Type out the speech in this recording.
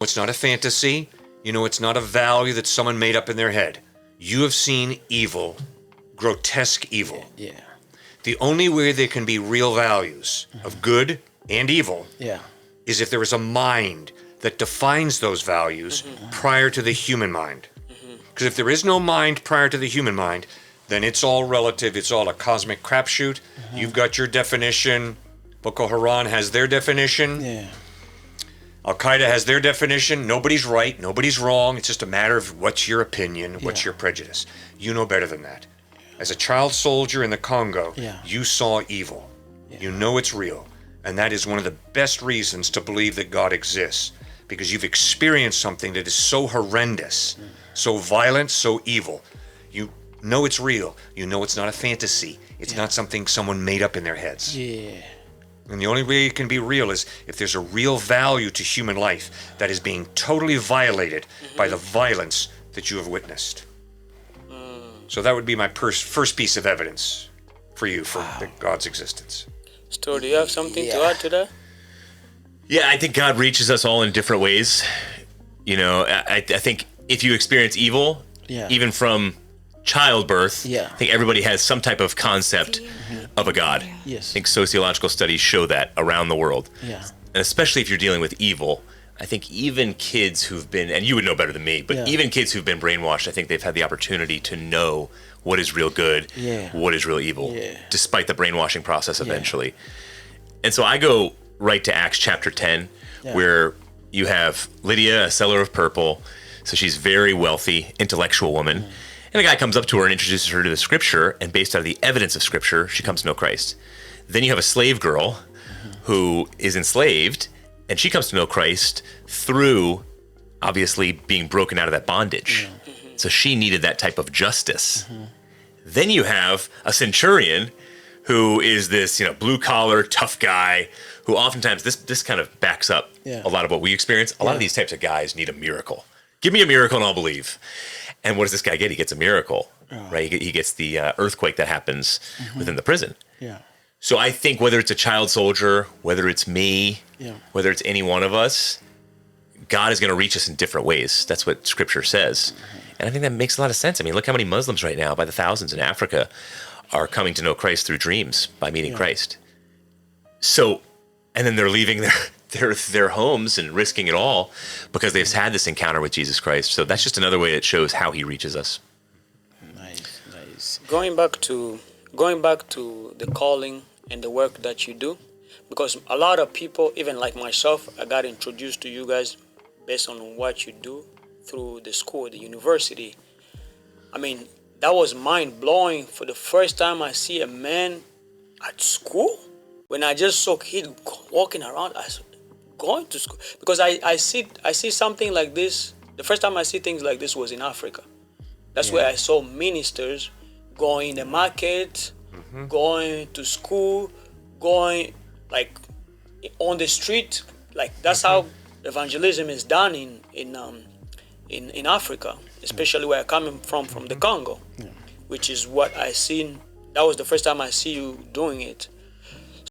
It's not a fantasy. You know it's not a value that someone made up in their head. You have seen evil, grotesque evil. Yeah. The only way there can be real values of good and evil Yeah. is if there is a mind that defines those values prior to the human mind. Because if there is no mind prior to the human mind, then it's all relative. It's all a cosmic crapshoot. You've got your definition. Boko Haram has their definition. Yeah. Al-Qaeda has their definition. Nobody's right. Nobody's wrong. It's just a matter of what's your opinion, what's your prejudice. You know better than that. As a child soldier in the Congo, you saw evil. You know it's real. And that is one of the best reasons to believe that God exists. Because you've experienced something that is so horrendous, so violent, so evil. You know it's real. You know it's not a fantasy. It's not something someone made up in their heads. Yeah. And the only way it can be real is if there's a real value to human life that is being totally violated by the violence that you have witnessed. So that would be my first piece of evidence for you for God's existence. Sto, do you have something to add to that? Yeah, I think God reaches us all in different ways. You know, I think if you experience evil, even from childbirth, I think everybody has some type of concept of a God. Yes. I think sociological studies show that around the world. Yeah. And especially if you're dealing with evil, I think even kids who've been, and you would know better than me, but even kids who've been brainwashed, I think they've had the opportunity to know what is real good, what is real evil, despite the brainwashing process eventually. And so I go right to Acts chapter 10, where you have Lydia, a seller of purple. So she's very wealthy, intellectual woman. And a guy comes up to her and introduces her to the scripture, and based out of the evidence of scripture, she comes to know Christ. Then you have a slave girl who is enslaved, and she comes to know Christ through, obviously, being broken out of that bondage. So she needed that type of justice. Then you have a centurion who is this, blue-collar, tough guy, who oftentimes, this kind of backs up a lot of what we experience. A lot of these types of guys need a miracle. Give me a miracle and I'll believe. And what does this guy get? He gets a miracle, right? He gets the earthquake that happens within the prison. Yeah. So I think whether it's a child soldier, whether it's me, whether it's any one of us, God is going to reach us in different ways. That's what Scripture says. And I think that makes a lot of sense. I mean, look how many Muslims right now, by the thousands in Africa, are coming to know Christ through dreams by meeting Christ. So, and then they're leaving their homes and risking it all because they've had this encounter with Jesus Christ. So that's just another way it shows how he reaches us. Nice. Going back to the calling and the work that you do, because a lot of people, even like myself, I got introduced to you guys based on what you do through the school, the university. I mean, that was mind-blowing. For the first time I see a man at school, when I just saw kid walking around, I said, going to school, because I see something like this. The first time I see things like this was in Africa. That's where I saw ministers going in the market, going to school, going like on the street. Like that's how evangelism is done in Africa, especially where I'm coming from the Congo, which is what I seen. That was the first time I see you doing it.